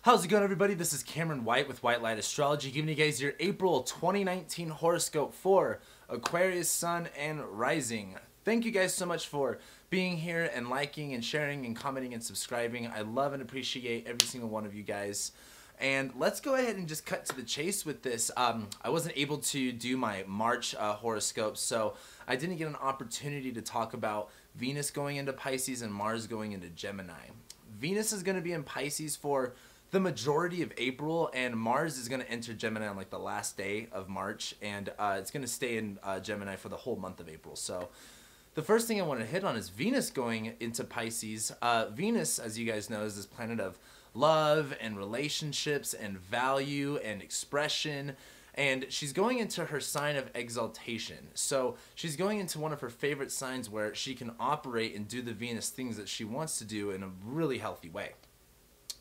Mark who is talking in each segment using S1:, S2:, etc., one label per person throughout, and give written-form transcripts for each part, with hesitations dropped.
S1: How's it going, everybody? This is Cameron White with White Light Astrology, giving you guys your April 2019 horoscope for Aquarius, Sun, and Rising. Thank you guys so much for being here and liking and sharing and commenting and subscribing. I love and appreciate every single one of you guys. And let's go ahead and just cut to the chase with this. I wasn't able to do my March horoscope, so I didn't get an opportunity to talk about Venus going into Pisces and Mars going into Gemini. Venus is going to be in Pisces for the majority of April, and Mars is going to enter Gemini on like the last day of March, and it's going to stay in Gemini for the whole month of April. So the first thing I want to hit on is Venus going into Pisces. Venus, as you guys know, is this planet of love and relationships and value and expression, and she's going into her sign of exaltation. So she's going into one of her favorite signs where she can operate and do the Venus things that she wants to do in a really healthy way.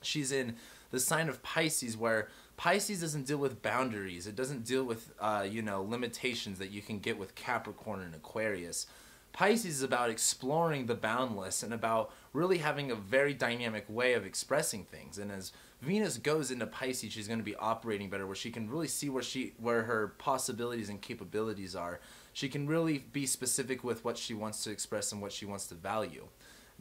S1: She's in the sign of Pisces, where Pisces doesn't deal with boundaries. It doesn't deal with limitations that you can get with Capricorn and Aquarius. Pisces is about exploring the boundless and about really having a very dynamic way of expressing things. And as Venus goes into Pisces, she's going to be operating better, where she can really see where her possibilities and capabilities are. She can really be specific with what she wants to express and what she wants to value.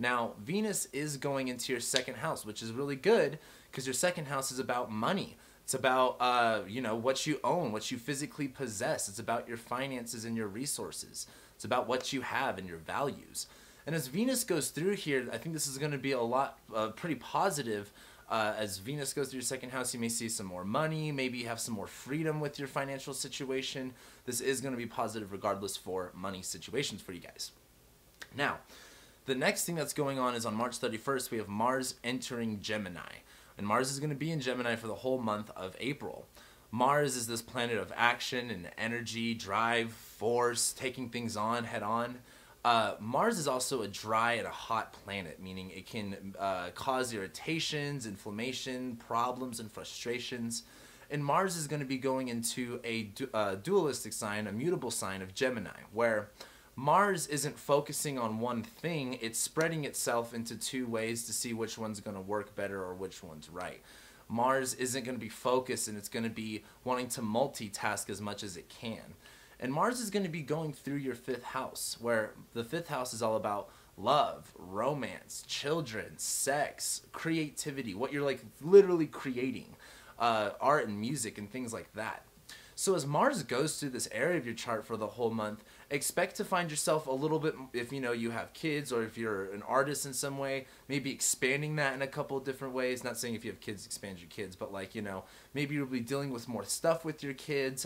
S1: Now, Venus is going into your second house, which is really good because your second house is about money. It's about, what you own, what you physically possess. It's about your finances and your resources. It's about what you have and your values. And as Venus goes through here, I think this is going to be a lot, pretty positive. As Venus goes through your second house, you may see some more money. Maybe you have some more freedom with your financial situation. This is going to be positive regardless for money situations for you guys. Now, the next thing that's going on is on March 31st, we have Mars entering Gemini. And Mars is going to be in Gemini for the whole month of April. Mars is this planet of action and energy, drive, force, taking things on head on. Mars is also a dry and a hot planet, meaning it can cause irritations, inflammation, problems, and frustrations. And Mars is going to be going into a dualistic sign, a mutable sign of Gemini, where Mars isn't focusing on one thing, it's spreading itself into two ways to see which one's going to work better or which one's right. Mars isn't going to be focused, and it's going to be wanting to multitask as much as it can. And Mars is going to be going through your fifth house, where the fifth house is all about love, romance, children, sex, creativity, what you're like literally creating, art and music and things like that. So as Mars goes through this area of your chart for the whole month, expect to find yourself a little bit, if you have kids or if you're an artist in some way, maybe expanding that in a couple of different ways. Not saying if you have kids, expand your kids, but maybe you'll be dealing with more stuff with your kids.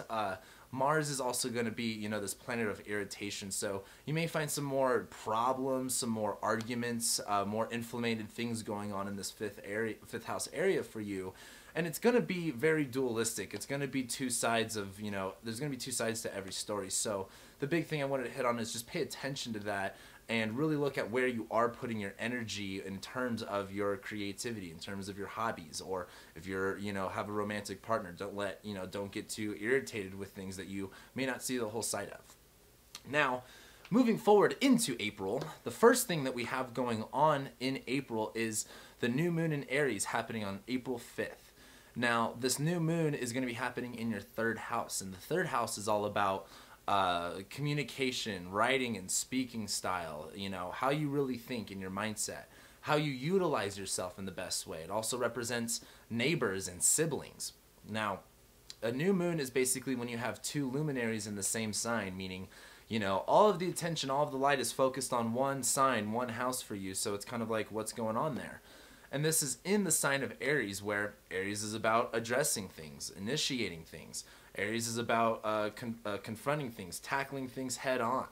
S1: Mars is also going to be, this planet of irritation. So you may find some more problems, some more arguments, more inflamed things going on in this fifth house area for you. And it's going to be very dualistic. It's going to be two sides of, there's going to be two sides to every story. So the big thing I wanted to hit on is just pay attention to that and really look at where you are putting your energy in terms of your creativity, in terms of your hobbies, or if you're, have a romantic partner, don't get too irritated with things that you may not see the whole side of. Now, moving forward into April, the first thing that we have going on in April is the new moon in Aries happening on April 5th. Now, this new moon is going to be happening in your third house, and the third house is all about communication, writing and speaking style, how you really think in your mindset, how you utilize yourself in the best way. It also represents neighbors and siblings. Now, a new moon is basically when you have two luminaries in the same sign, meaning, all of the attention, all of the light is focused on one sign, one house for you, so it's kind of like what's going on there. And this is in the sign of Aries, where Aries is about addressing things, initiating things. Aries is about confronting things, tackling things head on.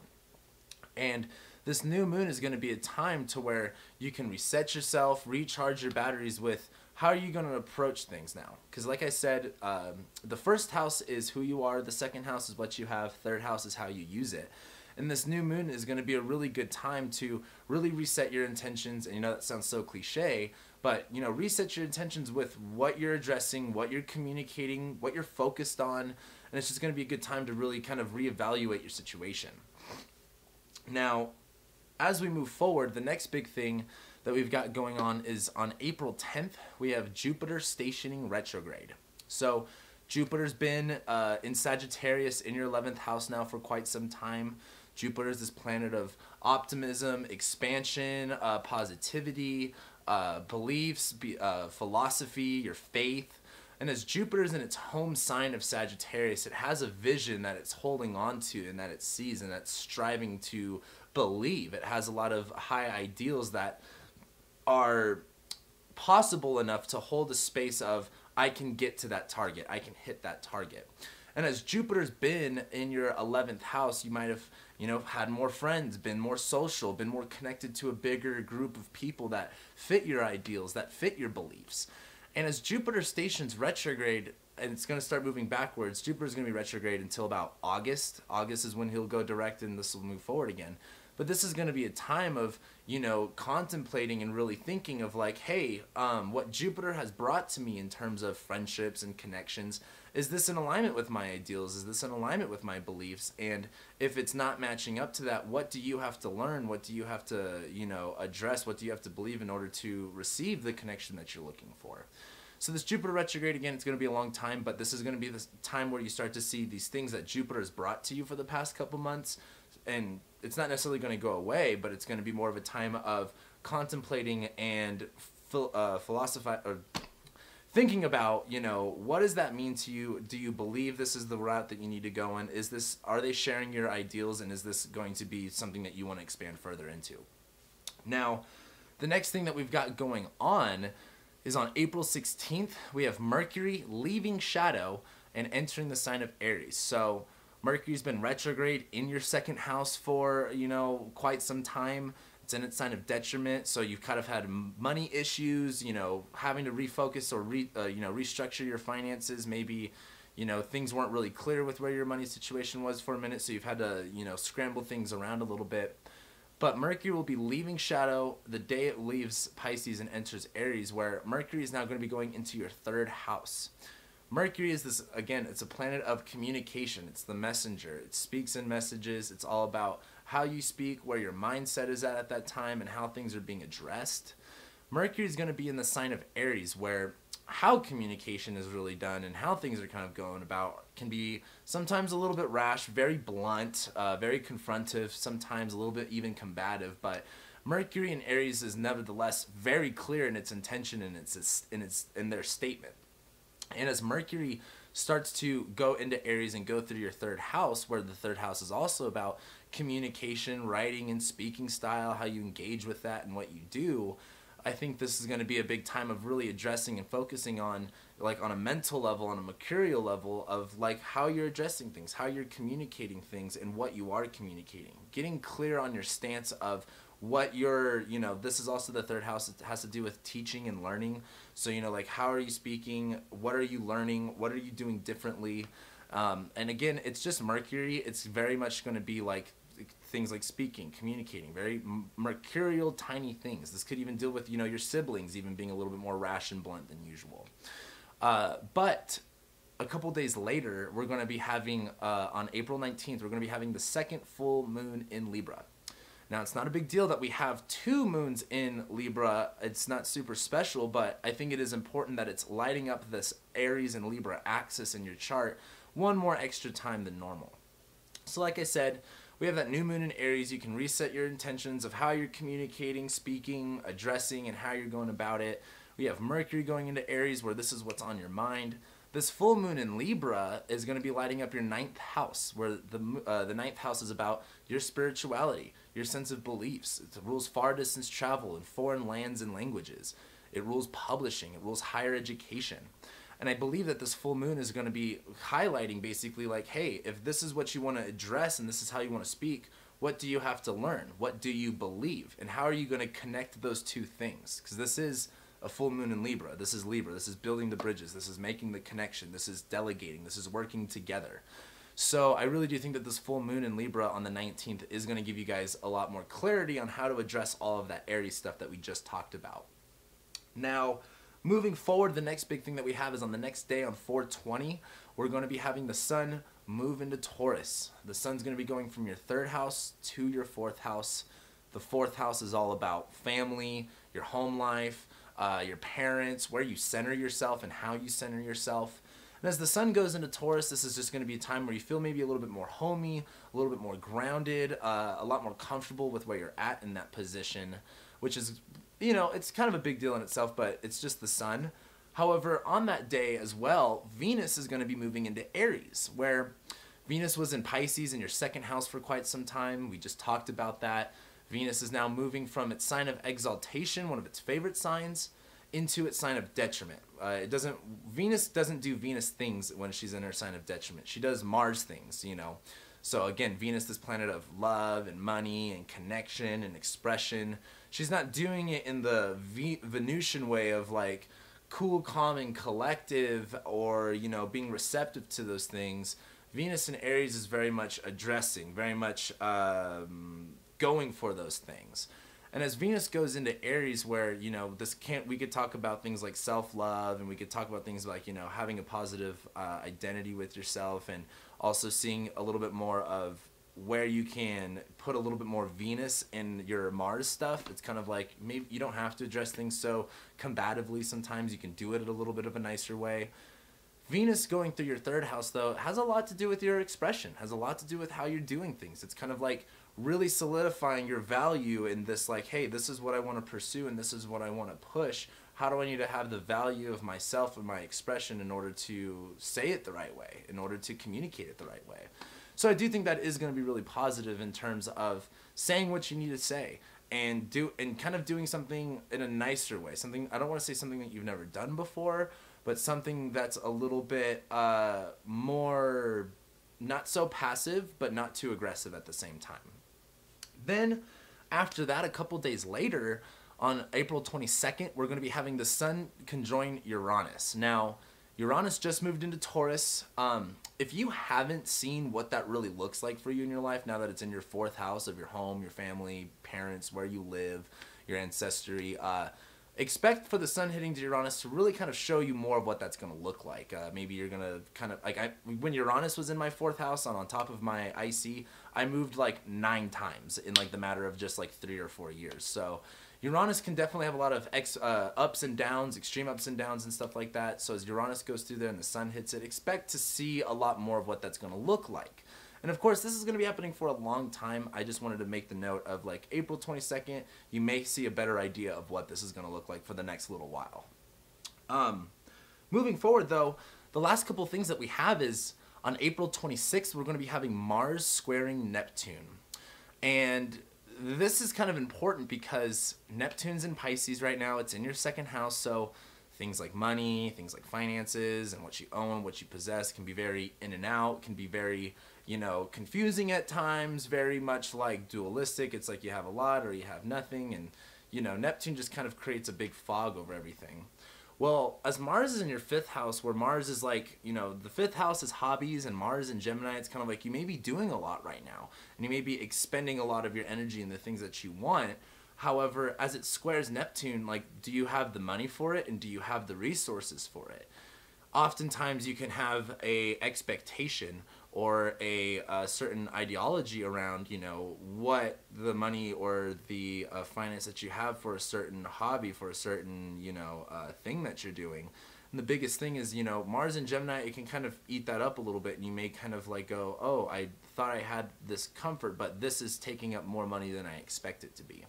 S1: And this new moon is going to be a time to where you can reset yourself, recharge your batteries with how are you going to approach things now. Because like I said, the first house is who you are, the second house is what you have, third house is how you use it. And this new moon is going to be a really good time to really reset your intentions. And that sounds so cliche, but reset your intentions with what you're addressing, what you're communicating, what you're focused on. And it's just going to be a good time to really kind of reevaluate your situation. Now, as we move forward, the next big thing that we've got going on is on April 10th, we have Jupiter stationing retrograde. So Jupiter's been in Sagittarius in your 11th house now for quite some time. Jupiter is this planet of optimism, expansion, positivity, beliefs, philosophy, your faith. And as Jupiter's in its home sign of Sagittarius, it has a vision that it's holding on to and that it sees and that's striving to believe. It has a lot of high ideals that are possible enough to hold a space of, I can get to that target, I can hit that target. And as Jupiter's been in your 11th house, you might have, had more friends, been more social, been more connected to a bigger group of people that fit your ideals, that fit your beliefs. And as Jupiter stations retrograde, and it's going to start moving backwards, Jupiter's going to be retrograde until about August. August is when he'll go direct and this will move forward again. But this is going to be a time of, contemplating and really thinking of like, hey, what Jupiter has brought to me in terms of friendships and connections, is this in alignment with my ideals? Is this in alignment with my beliefs? And if it's not matching up to that, what do you have to learn? What do you have to, address? What do you have to believe in order to receive the connection that you're looking for? So this Jupiter retrograde, again, it's going to be a long time, but this is going to be the time where you start to see these things that Jupiter has brought to you for the past couple months. And it's not necessarily going to go away, but it's going to be more of a time of contemplating and thinking about, what does that mean to you? Do you believe this is the route that you need to go in? Are they sharing your ideals, and is this going to be something that you want to expand further into? Now, the next thing that we've got going on is on April 16th, we have Mercury leaving shadow and entering the sign of Aries. So Mercury's been retrograde in your second house for, quite some time. It's in its sign of detriment, so you've kind of had money issues, having to refocus or restructure your finances. Maybe, things weren't really clear with where your money situation was for a minute, so you've had to, scramble things around a little bit. But Mercury will be leaving shadow the day it leaves Pisces and enters Aries, where Mercury is now going to be going into your third house. Mercury is this, again, it's a planet of communication. It's the messenger. It speaks in messages. It's all about how you speak, where your mindset is at that time, and how things are being addressed. Mercury is going to be in the sign of Aries, where how communication is really done and how things are kind of going about can be sometimes a little bit rash, very blunt, very confrontive, sometimes a little bit even combative. But Mercury in Aries is nevertheless very clear in its intention and in their statement. And as Mercury starts to go into Aries and go through your third house, where the third house is also about communication, writing and speaking style, how you engage with that and what you do, I think this is going to be a big time of really addressing and focusing on, like, on a mental level, on a mercurial level of, like, how you're addressing things, how you're communicating things, and what you are communicating. Getting clear on your stance of what you're, this is also the third house. It has to do with teaching and learning. So, like, how are you speaking? What are you learning? What are you doing differently? And again, it's just Mercury. It's very much going to be like things like speaking, communicating, very mercurial, tiny things. This could even deal with, your siblings even being a little bit more rash and blunt than usual. But a couple days later, we're going to be having, on April 19th, we're going to be having the second full moon in Libra. Now, it's not a big deal that we have two moons in Libra. It's not super special, but I think it is important that it's lighting up this Aries and Libra axis in your chart one more extra time than normal. So like I said, we have that new moon in Aries. You can reset your intentions of how you're communicating, speaking, addressing, and how you're going about it. We have Mercury going into Aries, where this is what's on your mind. This full moon in Libra is going to be lighting up your 9th house, where the 9th house is about your spirituality, your sense of beliefs. It rules far distance travel and foreign lands and languages. It rules publishing. It rules higher education. And I believe that this full moon is going to be highlighting basically like, hey, if this is what you want to address and this is how you want to speak, what do you have to learn? What do you believe? And how are you going to connect those two things? Because this is a full moon in Libra. This is Libra. This is building the bridges. This is making the connection. This is delegating. This is working together. So I really do think that this full moon in Libra on the 19th is going to give you guys a lot more clarity on how to address all of that Aries stuff that we just talked about. Now, moving forward, the next big thing that we have is on the next day on 4/20, we're going to be having the sun move into Taurus. The sun's going to be going from your 3rd house to your 4th house. The 4th house is all about family, your home life, your parents, where you center yourself and how you center yourself. And as the sun goes into Taurus, this is just going to be a time where you feel maybe a little bit more homey, a little bit more grounded, a lot more comfortable with where you're at in that position, which is, you know, it's kind of a big deal in itself, but it's just the sun. However, on that day as well, Venus is going to be moving into Aries, where Venus was in Pisces in your second house for quite some time. We just talked about that. Venus is now moving from its sign of exaltation, one of its favorite signs, into its sign of detriment. Venus doesn't do Venus things when she's in her sign of detriment. She does Mars things, you know. So again, Venus, this planet of love and money and connection and expression, she's not doing it in the Venusian way of like cool, calm, and collective, or, you know, being receptive to those things. Venus in Aries is very much addressing, very much going for those things. And as Venus goes into Aries, where, you know, we could talk about things like self-love, and we could talk about things like, you know, having a positive identity with yourself, and also seeing a little bit more of where you can put a little bit more Venus in your Mars stuff. It's kind of like, maybe you don't have to address things so combatively. Sometimes you can do it in a little bit of a nicer way. Venus going through your third house, though, has a lot to do with your expression, has a lot to do with how you're doing things. It's kind of like really solidifying your value in this, like, hey, this is what I want to pursue and this is what I want to push. How do I need to have the value of myself and my expression in order to say it the right way, in order to communicate it the right way? So I do think that is going to be really positive in terms of saying what you need to say, and kind of doing something in a nicer way. Something, I don't want to say something that you've never done before, but something that's a little bit more, not so passive, but not too aggressive at the same time. Then, after that, a couple days later, on April 22nd, we're going to be having the Sun conjoin Uranus. Now, Uranus just moved into Taurus. If you haven't seen what that really looks like for you in your life, now that it's in your fourth house of your home, your family, parents, where you live, your ancestry, expect for the Sun hitting to Uranus to really kind of show you more of what that's going to look like. Maybe you're going to kind of, like, when Uranus was in my fourth house on top of my IC, I moved like 9 times in like the matter of just like 3 or 4 years. So Uranus can definitely have a lot of ups and downs, extreme ups and downs and stuff like that. So as Uranus goes through there and the Sun hits it, expect to see a lot more of what that's going to look like. And of course, this is going to be happening for a long time. I just wanted to make the note of, like, April 22nd, you may see a better idea of what this is going to look like for the next little while. Moving forward, though, the last couple of things that we have is on April 26th, we're going to be having Mars squaring Neptune. And this is kind of important because Neptune's in Pisces right now. It's in your second house, so things like money, things like finances, and what you own, what you possess can be very in and out, can be very, you know, confusing at times, very much like dualistic. It's like you have a lot or you have nothing, and, you know, Neptune just kind of creates a big fog over everything. Well, as Mars is in your fifth house, where Mars is like, you know, the fifth house is hobbies, and Mars in Gemini, it's kind of like you may be doing a lot right now, and you may be expending a lot of your energy in the things that you want. However, as it squares Neptune, like, do you have the money for it, and do you have the resources for it? Oftentimes you can have a expectation or a certain ideology around, you know, what the money or the finance that you have for a certain hobby, for a certain, you know, thing that you're doing. And the biggest thing is, you know, Mars in Gemini, it can kind of eat that up a little bit, and you may kind of like go, oh, I thought I had this comfort, but this is taking up more money than I expect it to be.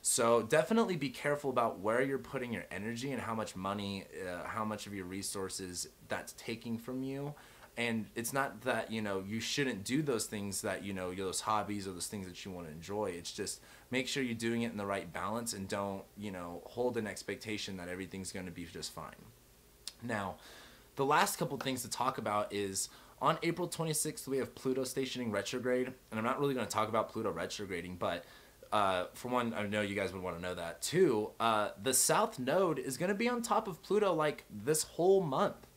S1: So definitely be careful about where you're putting your energy and how much money, how much of your resources that's taking from you. And it's not that, you know, you shouldn't do those things that, you know, those hobbies or those things that you want to enjoy. It's just make sure you're doing it in the right balance, and don't, you know, hold an expectation that everything's going to be just fine. Now, the last couple things to talk about is on April 26th, we have Pluto stationing retrograde. And I'm not really going to talk about Pluto retrograding, but for one, I know you guys would want to know that. Two, the South Node is going to be on top of Pluto like this whole month.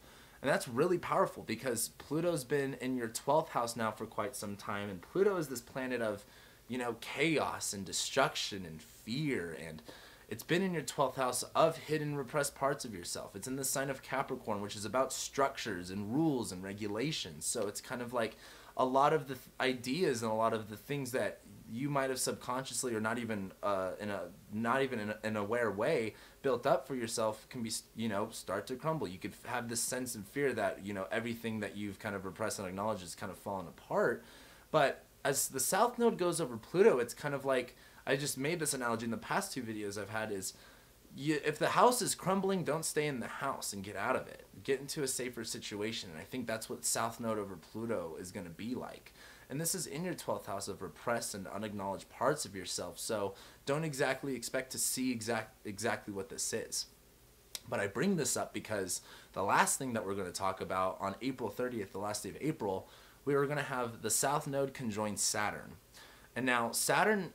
S1: And that's really powerful because Pluto's been in your 12th house now for quite some time. And Pluto is this planet of, you know, chaos and destruction and fear. And it's been in your 12th house of hidden, repressed parts of yourself. It's in the sign of Capricorn, which is about structures and rules and regulations. So it's kind of like a lot of the ideas and a lot of the things that you might have subconsciously or not even in an aware way built up for yourself can be, you know, start to crumble. You could have this sense of fear that, you know, everything that you've kind of repressed and acknowledged is kind of falling apart. But as the South Node goes over Pluto, it's kind of like, I just made this analogy in the past 2 videos I've had, is if the house is crumbling, don't stay in the house and get out of it. Get into a safer situation. And I think that's what South Node over Pluto is going to be like. And this is in your 12th house of repressed and unacknowledged parts of yourself. So don't exactly expect to see exactly what this is. But I bring this up because the last thing that we're going to talk about on April 30th, the last day of April, we are going to have the South Node conjoin Saturn. And now Saturn,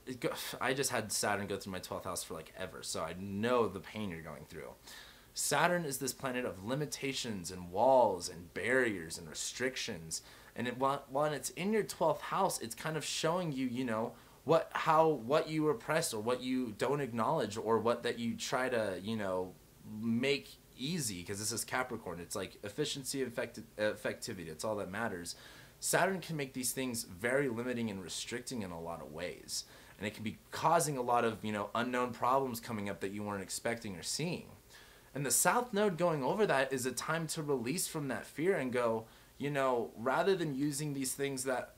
S1: I just had Saturn go through my 12th house for like ever, so I know the pain you're going through. Saturn is this planet of limitations and walls and barriers and restrictions. And when it's in your 12th house, it's kind of showing you, you know, what you repress or what you don't acknowledge or what that you try to, you know, make easy, because this is Capricorn. It's like efficiency, effectivity. It's all that matters. Saturn can make these things very limiting and restricting in a lot of ways. And it can be causing a lot of, you know, unknown problems coming up that you weren't expecting or seeing. And the South Node going over that is a time to release from that fear and go, you know, rather than using these things that,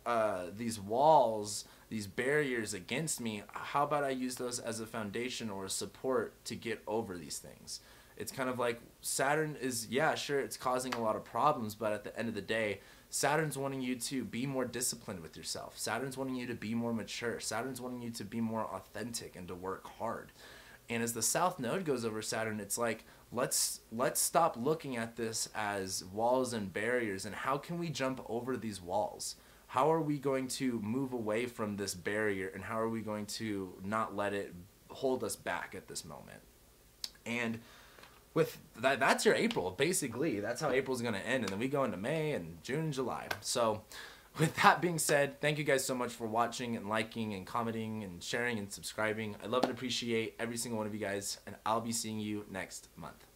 S1: these walls, these barriers against me, how about I use those as a foundation or a support to get over these things? It's kind of like Saturn is, yeah, sure, it's causing a lot of problems, but at the end of the day, Saturn's wanting you to be more disciplined with yourself. Saturn's wanting you to be more mature. Saturn's wanting you to be more authentic and to work hard. And as the South Node goes over Saturn, it's like, let's stop looking at this as walls and barriers, and how can we jump over these walls? How are we going to move away from this barrier, and how are we going to not let it hold us back at this moment? And with that, that's your April, basically. That's how April's going to end, and then we go into May and June and July. So with that being said, thank you guys so much for watching and liking and commenting and sharing and subscribing. I love and appreciate every single one of you guys, and I'll be seeing you next month.